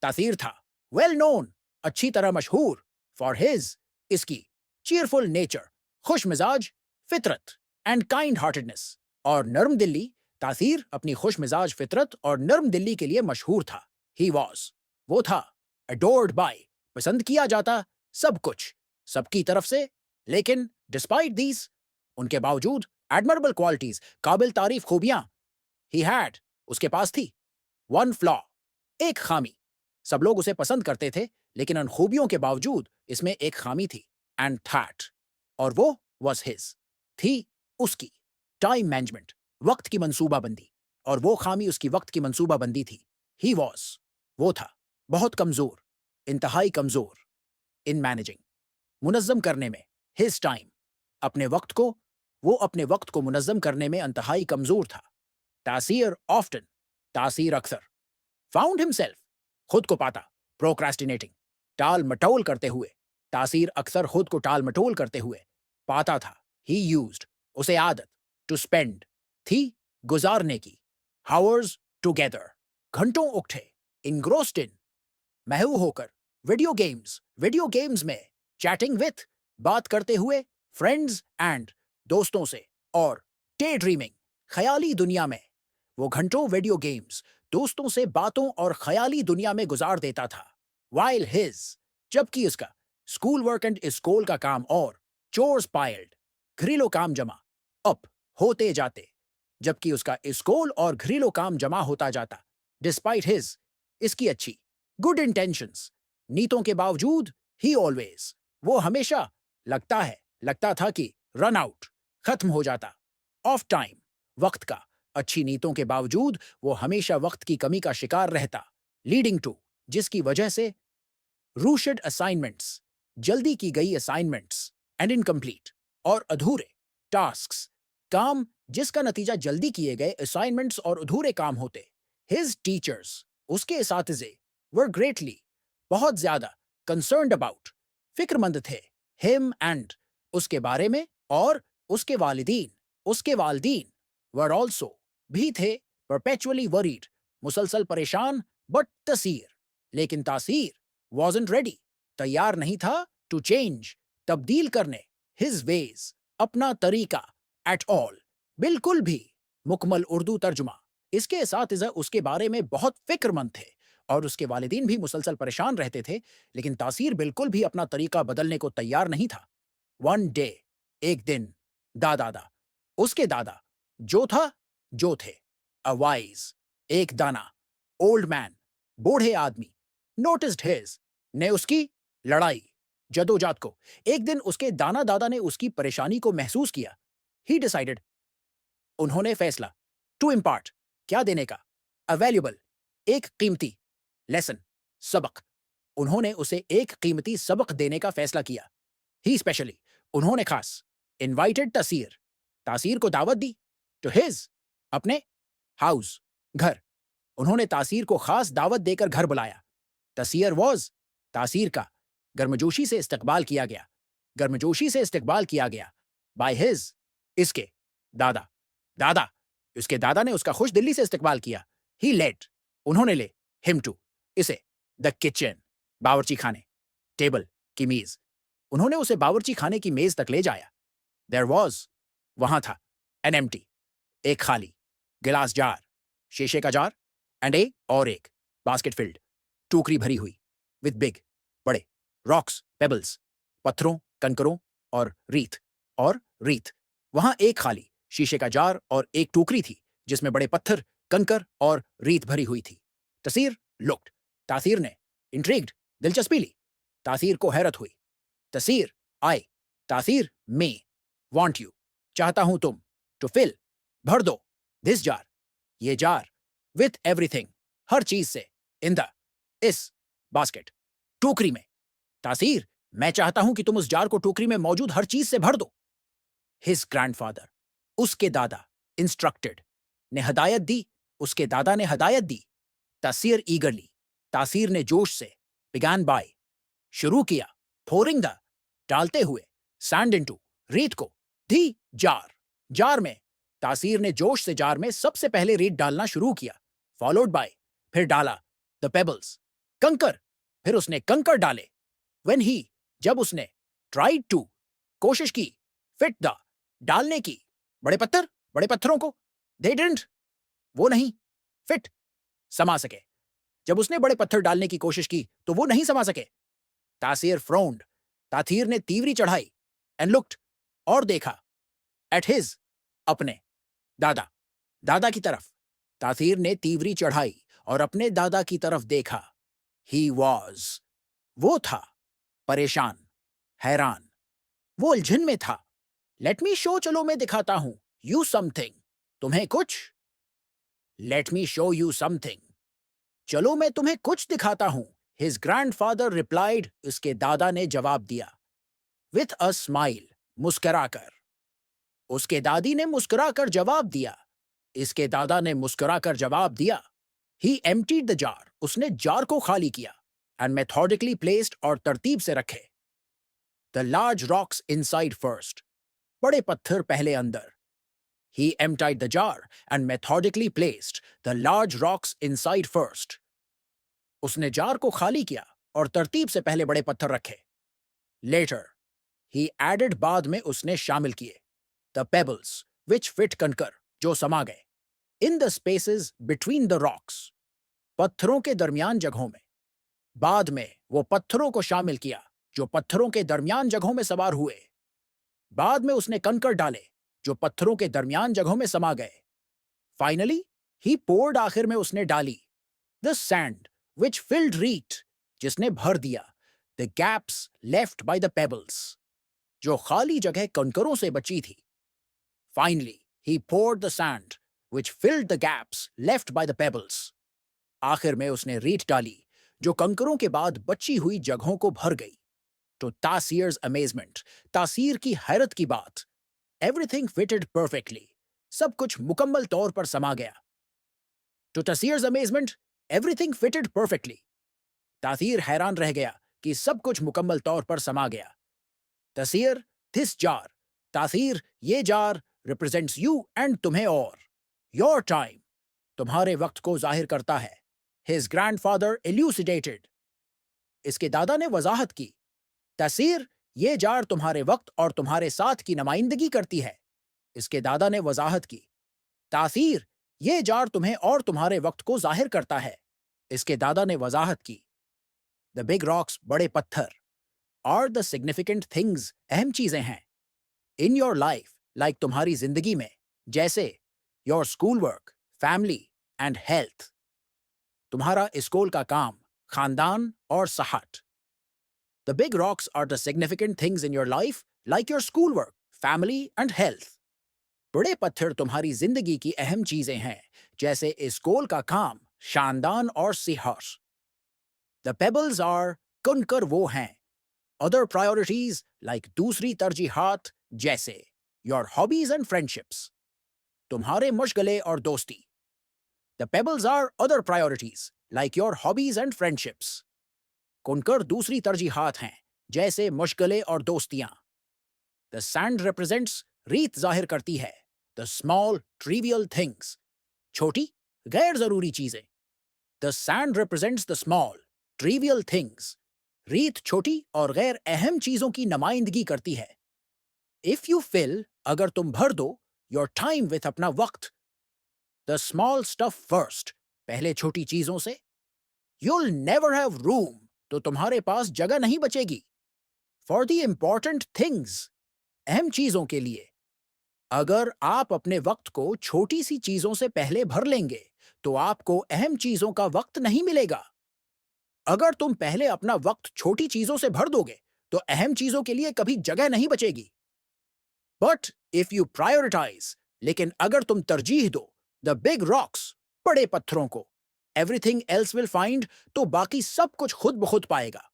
तासीर था well known, अच्छी तरह मशहूर फॉर हिज इसकी चीयरफुल नेचर, खुश मिजाज, फितरत एंड काइंड हार्टेडनेस। और नर्म दिल्ली, तासीर अपनी खुश मिजाज फितरत और नर्म दिल्ली के लिए मशहूर था। ही वॉज, वो था, अडोर्ड बाय, पसंद किया जाता, सब कुछ, सबकी तरफ से। लेकिन डिस्पाइट दीज, उनके बावजूद, एडमरेबल क्वालिटीज, काबिल तारीफ खूबियां, ही हैड, उसके पास थी, वन फ्लॉ, एक खामी। सब लोग उसे पसंद करते थे, लेकिन उन खूबियों के बावजूद इसमें एक खामी थी। एंड दैट, और वो वाज हिज, थी उसकी, टाइम मैनेजमेंट, वक्त की मंसूबाबंदी। और वो खामी उसकी वक्त की मंसूबाबंदी थी। ही वॉज, वो था, बहुत कमजोर, इंतहाई कमजोर, इन मैनेजिंग, मुनज़्ज़म करने में, हिज टाइम, अपने वक्त को, वो अपने वक्त को मुनज़्ज़म करने में इंतहाई कमजोर था। तासीर ऑफ्टन, तासीर अक्सर, फाउंड हिमसेल्फ, खुद को पाता, प्रोक्रास्टिनेटिंग, टाल मटोल करते हुए, तासीर अक्सर खुद को टाल मटोल करते हुए पाता था। ही यूज्ड, उसे आदत, टू स्पेंड, थी, गुजारने की, हावर्स टुगेदर, घंटों उठे, इनग्रोस्ड इन, महू होकर, वीडियो गेम्स में, चैटिंग विथ, बात करते हुए, फ्रेंड्स एंड, दोस्तों से, और डे ड्रीमिंग, ख्याली दुनिया में। वो घंटों वीडियो गेम्स, दोस्तों से बातों और ख्याली दुनिया में गुजार देता था। वाइल हिज, जबकि उसका स्कूल वर्क एंड स्कूल का काम और चोर्स पाइल्ड, घरेलू काम जमा अप होते जाते, जबकि उसका स्कूल और घरेलू काम जमा होता जाता। डिस्पाइट हिज, इसकी अच्छी, गुड इंटेंशंस, नीतों के बावजूद, ही ऑलवेज, वो हमेशा, लगता था कि रन आउट, खत्म हो जाता, ऑफ टाइम, वक्त का, अच्छी नीतों के बावजूद वो हमेशा वक्त की कमी का शिकार रहता। लीडिंग टू, जिसकी वजह से, रूशेड असाइनमेंट्स, जल्दी की गई असाइनमेंट्स, एंड इनकम्प्लीट, और अधूरे, टास्क्स, काम जिसका नतीजा जल्दी किए गए असाइनमेंट्स और अधूरे काम होते। हिज टीचर्स, उसके इसातिज़े, वर ग्रेटली, बहुत ज्यादा, कंसर्न्ड अबाउट, फिक्रमंद थे, हिम एंड, उसके बारे में, और उसके वालिदीन, वर ऑल्सो, भी थे, परपेचुअली वरीड, मुसलसल परेशान, बट तसीर, लेकिन तासीर, wasn't ready, तैयार नहीं था, टू चेंज, तब्दील करने, हिज वेज, अपना तरीका, एट ऑल, बिल्कुल भी। मुकम्मल उर्दू तर्जुमा, इसके इसातिज़ा उसके बारे में बहुत फिक्रमंद थे, और उसके वालिदीन भी मुसलसल परेशान रहते थे, लेकिन तासीर बिल्कुल भी अपना तरीका बदलने को तैयार नहीं था। वन डे, एक दिन, दादा, उसके दादा, जो थे, अ वाइज, एक दाना, ओल्ड मैन, बूढ़े आदमी, नोटिस्ड हिज, ने उसकी लड़ाई, जदोजहद को। एक दिन उसके दाना दादा ने उसकी परेशानी को महसूस किया। ही डिसाइडेड, उन्होंने फैसला, टू इम्पार्ट, क्या देने का, अ वैल्यूबल, एक कीमती, लेसन, सबक, उन्होंने उसे एक कीमती सबक देने का फैसला किया। ही स्पेशली, उन्होंने खास, इनवाइटेड तासीर, तासीर को दावत दी, टू हिज, अपने, हाउस, घर, उन्होंने तासीर को खास दावत देकर घर बुलाया। तासीर वॉज, तासीर का, गर्मजोशी से इस्तकबाल किया गया, बाय हिज, इसके, दादा, दादा, उसके दादा ने उसका खुश दिल्ली से इस्तकबाल किया। ही लेट, उन्होंने ले, हिम टू, इसे, द किचन, बावर्ची खाने, टेबल, की मेज, उन्होंने उसे बावर्ची खाने की मेज तक ले जाया। देयर वॉज, वहां था, एन एम्प्टी, एक खाली, गिलास जार, शीशे का जार, एंड और एक, बास्केट फिल्ड, टोकरी भरी हुई, विद बिग, बड़े, रॉक्स, पेबल्स, पत्थरों, कंकरों, और रीत, वहां एक खाली, शीशे का जार और एक टोकरी थी, जिसमें बड़े पत्थर, कंकर और रीत भरी हुई थी। तसीर लुक्ड, तासीर ने, इंट्रिग्ड, दिलचस्पी ली, तासीर को हैरत हुई। तसीर, आई, तासीर, मे, वांट यू, चाहता हूं तुम, टू फिल, भर दो, दिस जार, ये जार, विथ एवरीथिंग, हर चीज से, इन द, इस, बास्केट, टोकरी में। तासीर, मैं चाहता हूं कि तुम उस जार को टोकरी में मौजूद हर चीज से भर दो। हिज ग्रैंडफादर, उसके दादा, इंस्ट्रक्टेड, ने हदायत दी, उसके दादा ने हदायत दी। तासीर ईगरली, तासीर ने जोश से, बिगान बाय, शुरू किया, pouring द, डालते हुए, सैंड इनटू, रेत को, दी, जार में, तासीर ने जोश से जार में सबसे पहले रेत डालना शुरू किया, फॉलोड बाय, फिर डाला, द पेबल्स, कंकर, फिर उसने कंकर डाले। When he, जब उसने tried to, कोशिश की, fit the, डालने की, बड़े पत्थरों को, they didn't, वो नहीं, fit, समा सके। जब उसने बड़े पत्थर डालने की कोशिश की तो वो नहीं समा सके। तासीर frowned, तासीर ने तीवरी चढ़ाई, and looked, और देखा, at his, अपने, दादा की तरफ। तासीर ने तीवरी चढ़ाई और अपने दादा की तरफ देखा। He was, वो था, परेशान, हैरान, वो उलझन में था। Let me show, चलो मैं दिखाता हूं, you something, तुम्हें कुछ। Let me show you something, चलो मैं तुम्हें कुछ दिखाता हूं। His grandfather replied, उसके दादा ने जवाब दिया। With a smile, मुस्कुराकर। उसके दादी ने मुस्कुराकर जवाब दिया। इसके दादा ने मुस्कुराकर जवाब दिया। He emptied the jar, उसने जार को खाली किया। And methodically placed, और तरतीब से रखे। The large rocks inside first, बड़े पत्थर पहले अंदर। He emptied the jar and methodically placed the large rocks inside first. उसने जार को खाली किया और तरतीब से पहले बड़े पत्थर रखे। Later, he added, बाद में उसने शामिल किए, the pebbles, which fit, कंकर, जो समा गए, in the spaces between the rocks, पत्थरों के दरमियान जगहों में। बाद में वो पत्थरों को शामिल किया जो पत्थरों के दरमियान जगहों में सवार हुए। बाद में उसने कंकर डाले जो पत्थरों के दरमियान जगहों में समा गए। Finally, he poured, आखिर में उसने डाली, the sand, which filled reed, जिसने भर दिया, the gaps left by the pebbles, जो खाली जगह कंकरों से बची थी। Finally, he poured the sand, which filled the gaps left by the pebbles. आखिर में उसने रीट डाली जो कंकरों के बाद बची हुई जगहों को भर गई। To Tasir's amazement, तासीर की हैरत की बात, everything fitted perfectly, सब कुछ मुकम्मल तौर पर समा गया। To Tasir's amazement, everything fitted perfectly, तासीर हैरान रह गया कि सब कुछ मुकम्मल तौर पर समा गया। तासीर, this jar, तासीर, ये जार, represents you and तुम्हें और, your time, तुम्हारे वक्त को जाहिर करता है। His grandfather elucidated, इसके दादा ने वजाहत की। तासीर, ये जार तुम्हारे वक्त और तुम्हारे साथ की नुमाइंदगी करती है। इसके दादा ने वजाहत की। तासीर, ये जार तुम्हें और तुम्हारे वक्त को जाहिर करता है। इसके दादा ने वजाहत की। The big rocks, बड़े पत्थर, are the significant things, अहम चीजें हैं। In your life, like तुम्हारी जिंदगी में, जैसे your schoolwork, family and health, तुम्हारा स्कूल का काम, खानदान और सेहत। The big rocks are the significant things in your life, like your schoolwork, family and health. बड़े पत्थर तुम्हारी जिंदगी की अहम चीजें हैं, जैसे स्कूल का काम, खानदान और सेहत। The pebbles are, कंकर वो हैं। Other priorities, like दूसरी तरजीहात, जैसे your hobbies and friendships, तुम्हारे मशगले और दोस्ती। The pebbles are other priorities, like your hobbies and friendships. कंकर दूसरी तरजीहात हैं, जैसे मशगले और दोस्तियां। The sand represents, रीत जाहिर करती है, the small, trivial things, छोटी, गैर जरूरी चीजें। The sand represents the small, trivial things, रीत छोटी और गैर अहम चीजों की नुमाइंदगी करती है। If you fill, अगर तुम भर दो, your time with, अपना वक्त, the small stuff first, पहले छोटी चीजों से, you'll never have room, तो तुम्हारे पास जगह नहीं बचेगी। For the important things, अहम चीजों के लिए। अगर आप अपने वक्त को छोटी सी चीजों से पहले भर लेंगे, तो आपको अहम चीजों का वक्त नहीं मिलेगा। अगर तुम पहले अपना वक्त छोटी चीजों से भर दोगे, तो अहम चीजों के लिए कभी जगह नहीं बचेगी। But if you prioritize, लेकिन अगर तुम तरजीह दो, the big rocks, बड़े पत्थरों को, everything else will find, तो बाकी सब कुछ खुद ब खुद पाएगा।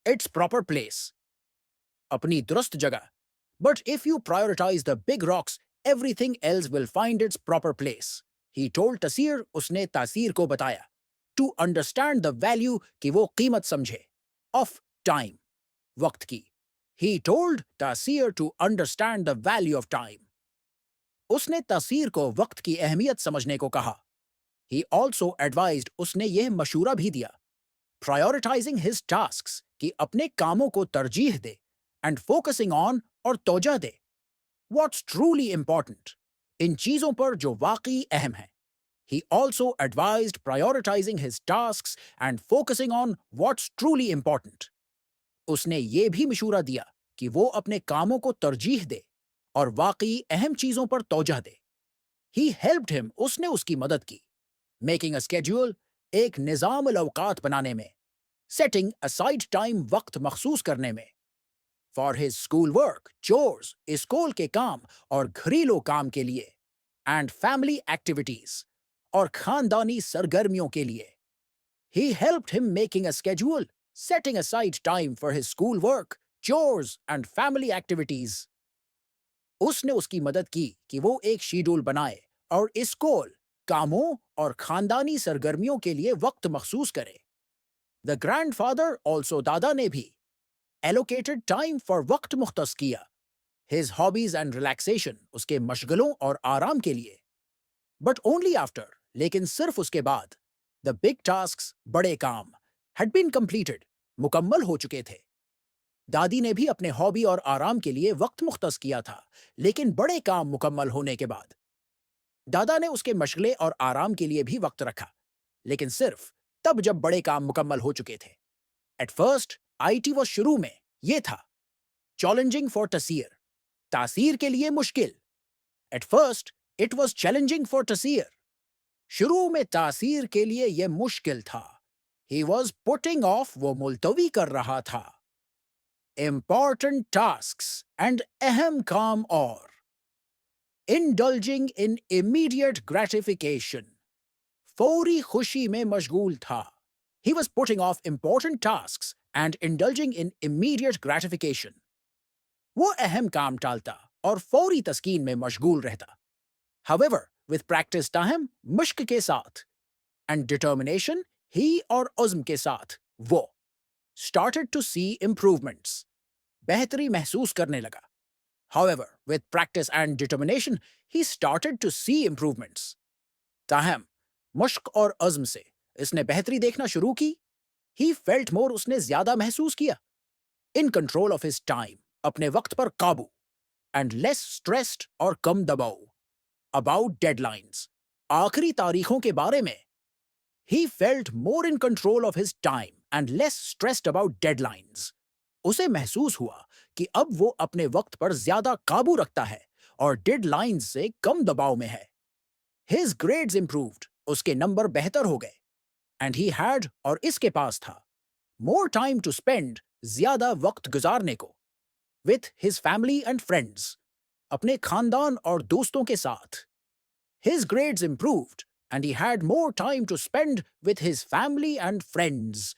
Its proper place, अपनी दुरुस्त जगह। But if you prioritize the big rocks, everything else will find its proper place. He told Tasir, उसने तासीर को बताया, to understand the value, कि वो कीमत समझे, of time, वक्त की। He told Tasir to understand the value of time. उसने तासीर को वक्त की अहमियत समझने को कहा। He also advised, उसने यह मशूरा भी दिया, प्रायोरिटाइजिंग हिज टास्क्स कि अपने कामों को तरजीह दे एंड फोकसिंग ऑन और तोजा दे व्हाट्स ट्रूली इंपॉर्टेंट, इन चीजों पर जो वाकई अहम है। He also advised prioritizing his tasks and focusing on what's truly important. उसने ये भी मशूरा दिया कि वो अपने कामों को तरजीह दे और वाकई अहम चीजों पर तोजह दे। He helped him, उसने उसकी मदद की। Making a schedule, एक निज़ाम अल-औकात बनाने में। Setting aside time, वक्त मखसूस करने में। For his school work, chores, school के काम और घरेलू काम के लिए। And family activities, और खानदानी सरगर्मियों के लिए। He helped him making a schedule, setting aside time for his school work, chores and family activities. उसने उसकी मदद की कि वो एक शेड्यूल बनाए और स्कूल, कामों और खानदानी सरगर्मियों के लिए वक्त मखसूस करे। The grandfather, also दादा ने भी allocated time for वक्त मुख्तस किया। His hobbies and relaxation, उसके मशगलों और आराम के लिए। But only after, लेकिन सिर्फ उसके बाद, the big tasks, बड़े काम, had been completed, मुकम्मल हो चुके थे। दादी ने भी अपने हॉबी और आराम के लिए वक्त मुख्तस किया था, लेकिन बड़े काम मुकम्मल होने के बाद। दादा ने उसके मशगले और आराम के लिए भी वक्त रखा, लेकिन सिर्फ तब जब बड़े काम मुकम्मल हो चुके थे। At first, IT was शुरू में ये था, challenging for Tasir, तासीर के लिए मुश्किल। At first, it was challenging for Tasir. शुरू में तासीर के लिए यह मुश्किल था। He was putting off, वो मुलतवी कर रहा था। Important tasks and अहम काम और indulging in immediate gratification, फौरी खुशी में मशगूल था। He was putting off important tasks and indulging in immediate gratification. वो अहम काम टालता और फौरी तस्कीन में मशगूल रहता। However, with practice time, मुश्क के साथ, and determination, ही और उज़्म के साथ, वो started to see improvements, बेहतरी महसूस करने लगा। However, with practice and determination, he started to see improvements. ताहम, मुश्क और उज़्म से इसने बेहतरी देखना शुरू की। He felt more, उसने ज्यादा महसूस किया। In control of his time, अपने वक्त पर काबू, and less stressed और कम दबाव। About deadlines, आखिरी तारीखों के बारे में। He felt more in control of his time and less stressed about deadlines. उसे महसूस हुआ कि अब वो अपने वक्त पर ज्यादा काबू रखता है और डेडलाइंस से कम दबाव में है। His grades improved, उसके नंबर बेहतर हो गए। And he had, और इसके पास था, more time to spend, ज्यादा वक्त गुजारने को, with his family and friends, अपने खानदान और दोस्तों के साथ। His grades improved and he had more time to spend with his family and friends.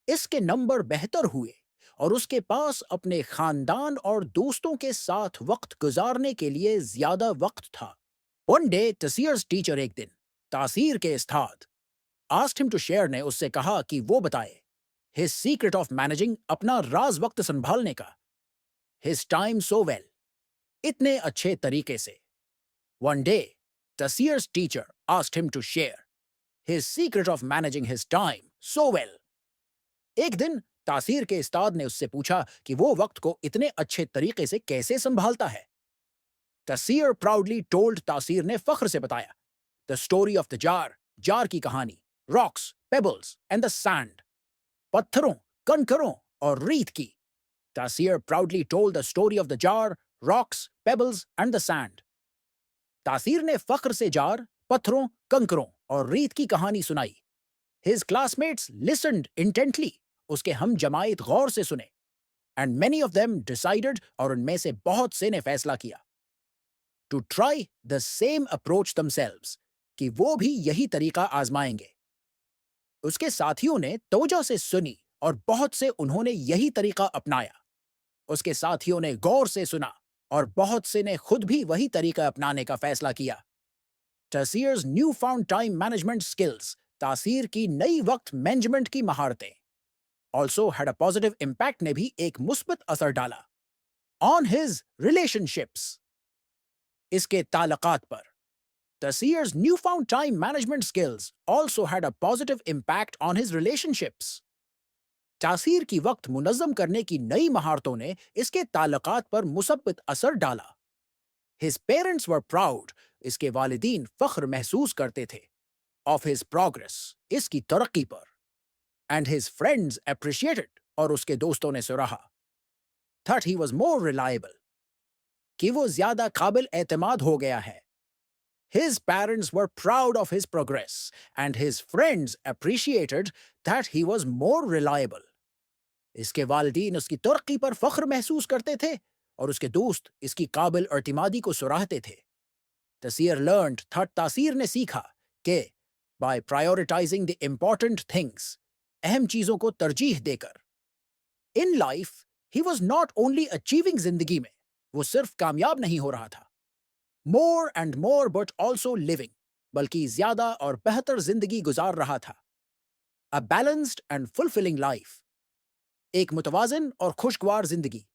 इसके नंबर बेहतर हुए और उसके पास अपने खानदान और दोस्तों के साथ वक्त गुजारने के लिए ज्यादा वक्त था। One day, Tasir's teacher, एक दिन, तासीर के उस्ताद, asked him to share, ने उससे कहा कि वो बताए his secret of managing, अपना राज वक्त संभालने का, his time so well, इतने अच्छे तरीके से। One day, Tasir's teacher asked him to share his secret of managing his time so well. एक दिन तासीर के उस्ताद ने उससे पूछा कि वो वक्त को इतने अच्छे तरीके से कैसे संभालता है। Tasir proudly told, तासीर ने फख्र से बताया, the story of the jar, jar की कहानी, rocks, pebbles and the sand, पत्थरों, कंकरों और रेत की। Tasir proudly told the story of the jar, rocks, pebbles and the sand. तासीर ने फख्र से जार, पत्थरों, कंकरों और रेत की कहानी सुनाई। His classmates listened intently, उसके हम जमायत गौर से सुने। And many of them decided, और उनमें से बहुत से ने फैसला किया, to try the same approach themselves, कि वो भी यही तरीका आजमाएंगे। उसके साथियों ने तवज्जो से सुनी और बहुत से उन्होंने यही तरीका अपनाया। उसके साथियों ने गौर से सुना और बहुत से ने खुद भी वही तरीका अपनाने का फैसला किया। Tasir's newfound time management skills, तासीर की नई वक्त मैनेजमेंट की महारतें, also had a positive impact, ने भी एक मुस्बत असर डाला on his relationships, इसके ताल्लुकात पर। Tasir's newfound time management skills also had a positive impact on his relationships. तासीर की वक्त मुनज़्ज़म करने की नई महारतों ने इसके ताल्लुकात पर मुसब्बित असर डाला। His parents were proud, इसके वालिदीन फ़ख्र महसूस करते थे, of his progress, इसकी तरक्की पर, and his friends appreciated, और उसके दोस्तों ने सराहा, that he was more reliable, कि वो ज़्यादा काबिल एतमाद हो गया है। His parents were proud of his progress, and his friends appreciated that he was more reliable. इसके वालिदीन उसकी तरक्की पर फ़ख्र महसूस करते थे और उसके दोस्त इसकी काबिल एतमादी को सराहते थे। तसीर learned था तासीर ने सीखा कि by prioritizing the important things, अहम चीज़ों को तरजीह देकर, in life he was not only achieving जिंदगी में, वो सिर्फ कामयाब नहीं हो रहा था, more and more but also living, बल्कि ज़्यादा और बेहतर जिंदगी गुजार रहा था। A balanced and fulfilling life, एक मुतवाज़िन और खुशगवार जिंदगी।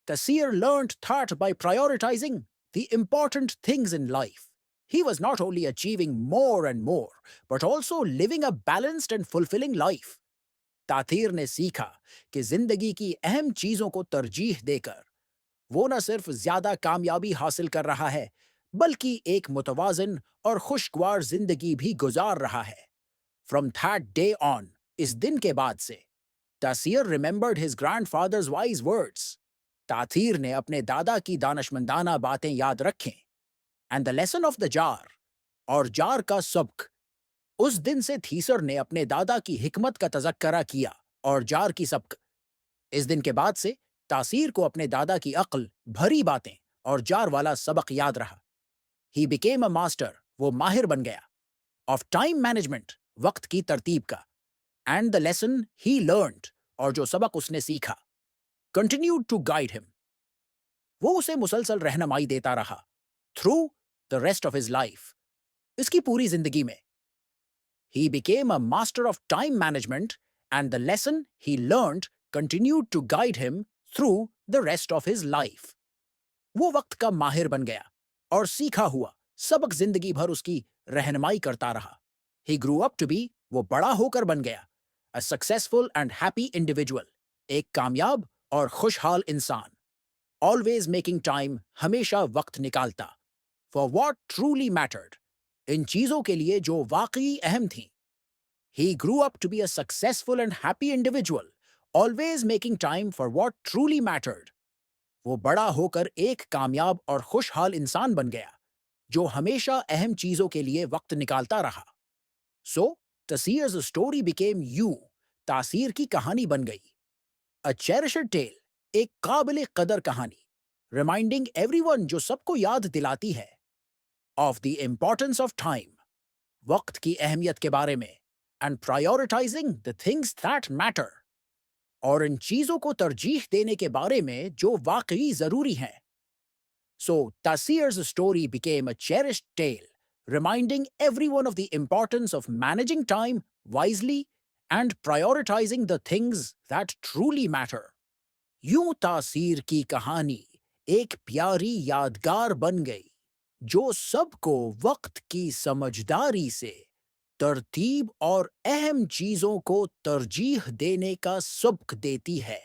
Tasir learned that by prioritizing the important things in life, he was not only achieving more and more, but also living a balanced and fulfilling life. तातीर ने सीखा कि जिंदगी की अहम चीजों को तरजीह देकर वो न सिर्फ ज्यादा कामयाबी हासिल कर रहा है, बल्कि एक मुतवाज़िन और खुशगवार जिंदगी भी गुजार रहा है। From that day on, इस दिन के बाद से, तासीर remembered his grandfather's wise words. तातीर ने अपने दादा की दानशमंदाना बातें याद रखें। And the lesson of the jar, और जार का सबक। उस दिन से थीसर ने अपने दादा की हिकमत का तज़क्करा किया और जार की सबक। इस दिन के बाद से तासीर को अपने दादा की अक्ल भरी बातें और जार वाला सबक याद रहा। He became a master, वो माहिर बन गया, of time management, वक्त की तरतीब का, and the lesson he learned, और जो सबक उसने सीखा, continued to guide him, वो उसे मुसलसल रहनुमाई देता रहा, through the rest of his life, इसकी पूरी जिंदगी में। He became a master of time management, and the lesson he learned continued to guide him through the rest of his life. वो वक्त का माहिर बन गया और सीखा हुआ सबक जिंदगी भर उसकी रहनुमाई करता रहा। He grew up to be, वो बड़ा होकर बन गया, a successful and happy individual, एक कामयाब और खुशहाल इंसान, always making time, हमेशा वक्त निकालता, for what truly mattered, इन चीजों के लिए जो वाकई अहम थीं। He grew up to be a successful and happy individual, always making time for what truly mattered. वो बड़ा होकर एक कामयाब और खुशहाल इंसान बन गया, जो हमेशा अहम चीजों के लिए वक्त निकालता रहा। So, Tasir's story became you, तासीर की कहानी बन गई। A cherished tale, एक काबिल कदर कहानी, reminding everyone, जो सबको याद दिलाती है, of the importance of time, वक्त की अहमियत के बारे में, and prioritizing the things that matter, और इन चीजों को तरजीह देने के बारे में जो वाकई जरूरी हैं। So, Tasir's story became a cherished tale, reminding everyone of the importance of managing time wisely and prioritizing the things that truly matter. यूं तासीर की कहानी एक प्यारी यादगार बन गई, जो सबको वक्त की समझदारी से तरतीब और अहम चीजों को तरजीह देने का सबक देती है।